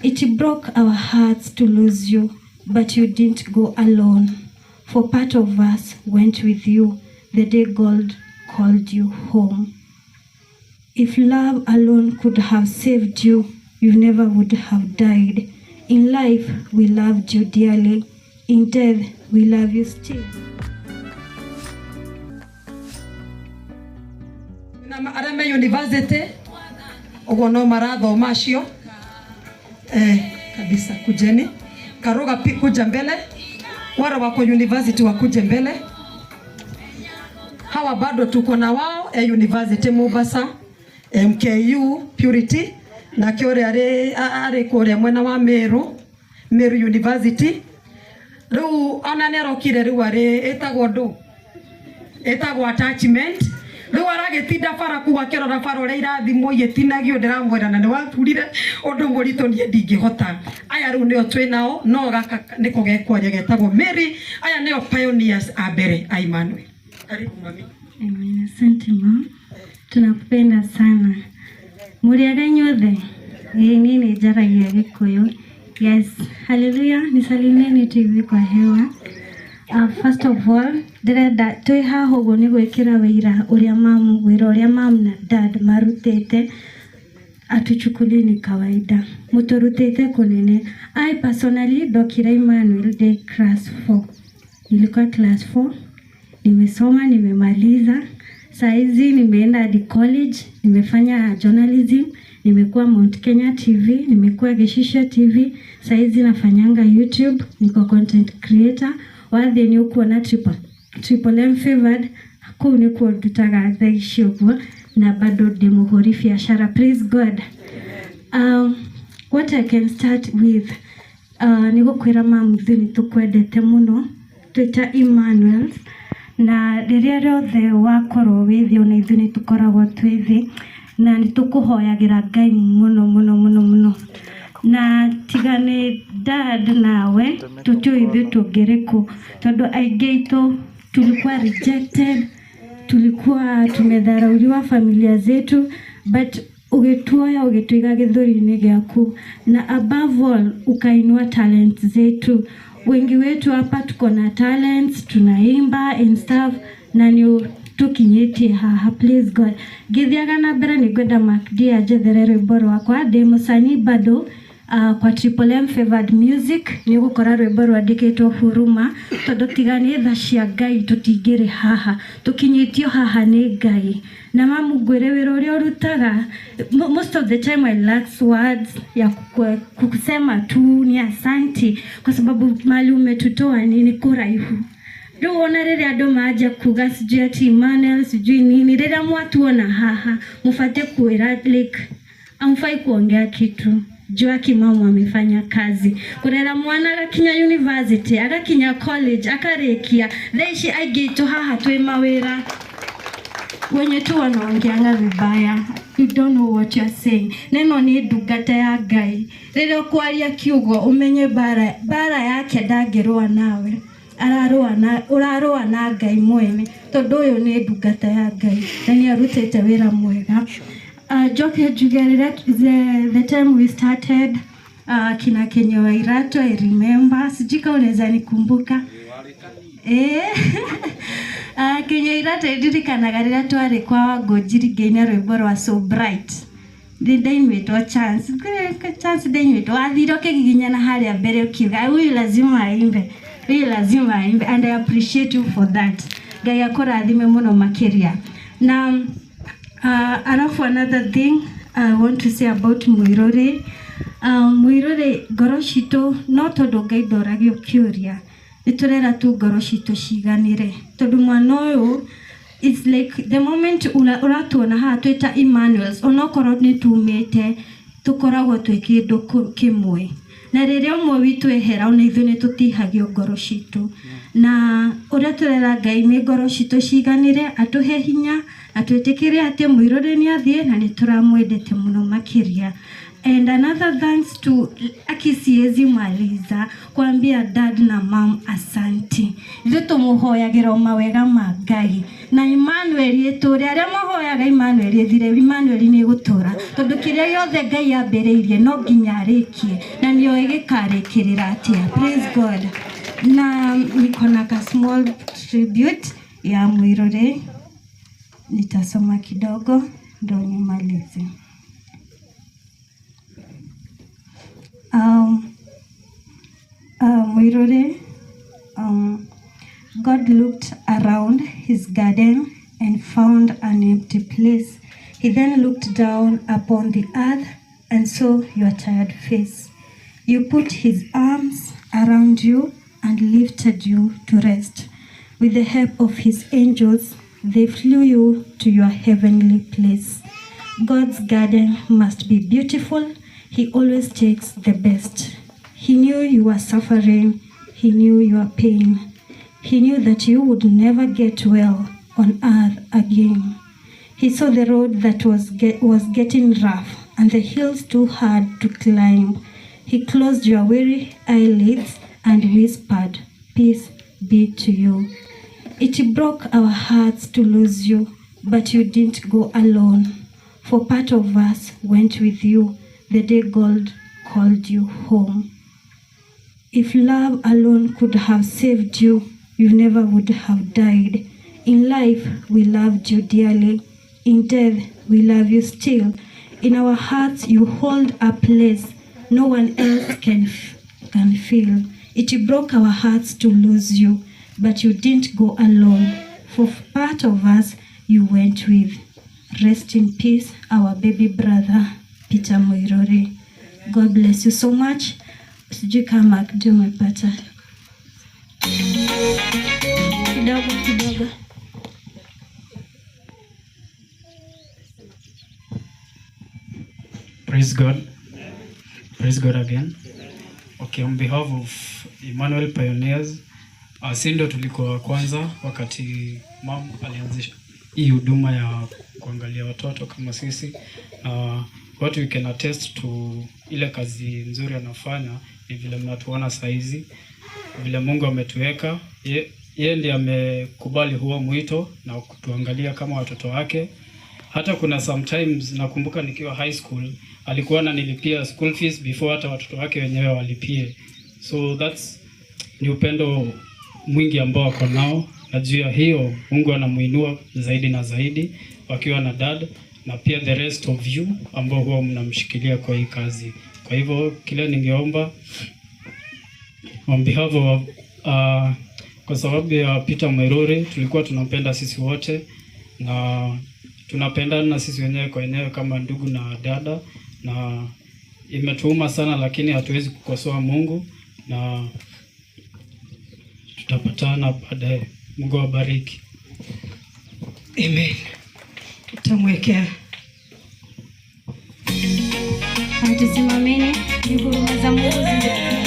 It broke our hearts to lose you, but you didn't go alone. For part of us went with you the day God called you home. If love alone could have saved you, you never would have died. In life, we loved you dearly. In death, we love you still. Arame University, ogono maradho macio. Kabisa kujeni. Karoga kuja mbele. Wale wako university wakuje mbele. Hawa bado tuko na wao University Mombasa, MKU Purity na kiore are kore mwena wa Meru University. Ru ona nero kire ru are etagwo attachment. Ru aragetinda fara kuwa kirora fara ore irathimo yetinagio ndiramwera na ni waturire undu murito nie ndingihota. Aya ru nio twi nao no gaka niko gekwa getagwo Mary. Aya nio pioneers a mbere a Emmanuel. Karibu mami. Amen. Asante mama. Tunakupenda sana. Muriaga nyothe. Nini jaragia Gikuyu. Yes. Hallelujah. Nisalimeni TV kwa hewa. First of all, ndirenda twi haho go ni gwikira wira uria mamu wira uria mam na dad marutete atuchukulini kawaida. Mutorutete kunene. I personally Dr. Emmanuel de class 4. Nilikuwa class 4. Nimesoma, nimemaliza. Saizi nimeenda hadi college, nimefanya journalism, nimekuwa Mount Kenya TV, nimekuwa Geshisha TV, saizi nafanyanga YouTube, niko content creator. Wathe ni ukuona triple M favored, haku ni kuwa dutaga dhaishiogo na bado demuhori biashara. Praise God. What I can start with, niko kwira mamudhini tukwedete muno, twita Emmanuel. Na riria riothe wakorwo withi ona ithuĩ nĩtũkoragwo twĩthĩ na nĩtũkũhoyagĩra Ngai mũno na tigane dad nawe tũtiũĩ ithuĩ tũngĩrĩkũ tondũ aingĩ aitũ tulikuwa rejected, tulikuwa tumedharauliwa familia zetu, but ugetuoya ugetuiga gĩthũri-inĩ gĩaku na above all ukainua talent zetu. Wengi wetu hapa tuko na talents, tunaimba and stuff na ni tukinyetie haha. Please God. Githiaga na mbere ni gwenda makdia ajethere rwimbo rwakwa ndi musani bado kwa Triple M favored music ni gukora rwimbo rwandikitwo Huruma tondu tigani tha cia Ngai tutingire haha tukinyitio haha ni Ngai na mamu ngwire wira uria urutaga. Most of the time I lack words ya kusema tu ni asanti kwa sababu mali umetutoa ni kuraihu. Ndio ona riria andu maja kuga sijui ati Emmanuel sijui nini riria mwatuona haha mufate kuira like amfai kuongea kitu. Joaki mama amefanya kazi. Kurera mwana agakinya university, agakinya college, akarekia. Thaici aingĩtwo haha twĩ mawĩra. Wenye tu wanaongeanga vibaya. You don't know what you're saying. Neno ni ndungata ya Ngai. Rĩrĩa kwaria kiugo umenye bara yake ndangĩrũa nawe. Ũrarũa na Ngai mwene. Tondũ ũyũ nĩ ndungata ya Ngai. Na nĩ arutĩte wĩra mwega. Joke Jugarira, the time we started, kina Kenya wa Irato, I remember. Sijika unaweza nikumbuka. Kenya Irato idirikanaga rĩrĩa twarĩ kwa Wangũnjiri ngĩina rwĩmbo rwa So Bright. Ndaimĩtwo chance. Chance ndaimĩtwo. Wathire ũkĩgiginyana harĩa mbere ũkiuga, "Huyu lazima aimbe. Huyu lazima aimbe." And I appreciate you for that. Ngai akũrathime mũno makĩria. Now, alafu another thing I want to say about Muirore. Muirore ngoro citũ no tondũ Ngai ndoragio kĩũria. Nĩtũrera tu ngoro citũ ciganĩre. Tondũ mwana ũyũ it's like the moment uratuona haha twĩta Emmanuels onokorwo nĩtumĩte tũkoragwo twĩ kĩndũ kĩmwe. Na rĩrĩa ũmwe witũ ehera ona ithuĩ nĩtũtihagio ngoro citũ. Na ũrĩa tũrera Ngai nĩ ngoro citũ ciganĩre atũhe hinya atwĩtĩkĩre atĩ Muirore nĩ athiĩ na nĩtũramwendete mũno makĩria. And another thanks to akisiezi maliza kuambia dad na mom asanti. Ithu tumuhoyagira mawega ma Ngai na Emmanuel yetu aria muhoyaga Emmanuel ethire Emmanuel ni gutura tondu kiria yothe Ngai ambiriirie no nginya arikie na nio igikarikirira atia. Praise God. Na niko na ka small tribute ya Mwirore, nitasoma kidogo ndo nimalize. Mwirore, God looked around his garden and found an empty place. He then looked down upon the earth and saw your tired face. You put his arms around you and lifted you to rest. With the help of his angels, they flew you to your heavenly place. God's garden must be beautiful. He always takes the best. He knew you were suffering. He knew your pain. He knew that you would never get well on earth again. He saw the road that was getting rough and the hills too hard to climb. He closed your weary eyelids and whispered, "Peace be to you." It broke our hearts to lose you, but you didn't go alone. For part of us went with you the day God called you home. If love alone could have saved you, you never would have died. In life, we loved you dearly. In death, we love you still. In our hearts, you hold a place no one else can feel. It broke our hearts to lose you, but you didn't go alone. For part of us, you went with. Rest in peace, our baby brother, Peter Mwirore. God bless you so much. Sijui kama ndio umepata. Kidogo. Praise God. Praise God again. Okay, on behalf of Emmanuel Pioneers, sisi ndio tulikuwa kwanza wakati mom alianzisha hii huduma ya kuangalia watoto kama sisi. What we can attest to ile kazi nzuri anafanya ni vile mnatuona saizi, vile Mungu ametuweka. Yeye ndiye amekubali huo mwito na kutuangalia kama watoto wake. Hata kuna sometimes nakumbuka nikiwa high school alikuwa ananilipia school fees before hata watoto wake wenyewe walipie. So that's ni upendo mwingi ambao wako nao, na juu ya hiyo Mungu anamuinua zaidi na zaidi wakiwa na dad na pia the rest of you ambao huwa mnamshikilia kwa hii kazi. Kwa hivyo kile ningeomba on behalf of kwa sababu ya Peter Mwirore tulikuwa tunampenda sisi wote na tunapendana sisi wenyewe kwa wenyewe kama ndugu na dada, na imetuuma sana, lakini hatuwezi kukosoa Mungu na tutapatana baadaye. Mungu awabariki. Amen. Tutamwekea. Tusimameni, ni huruma za Mungu.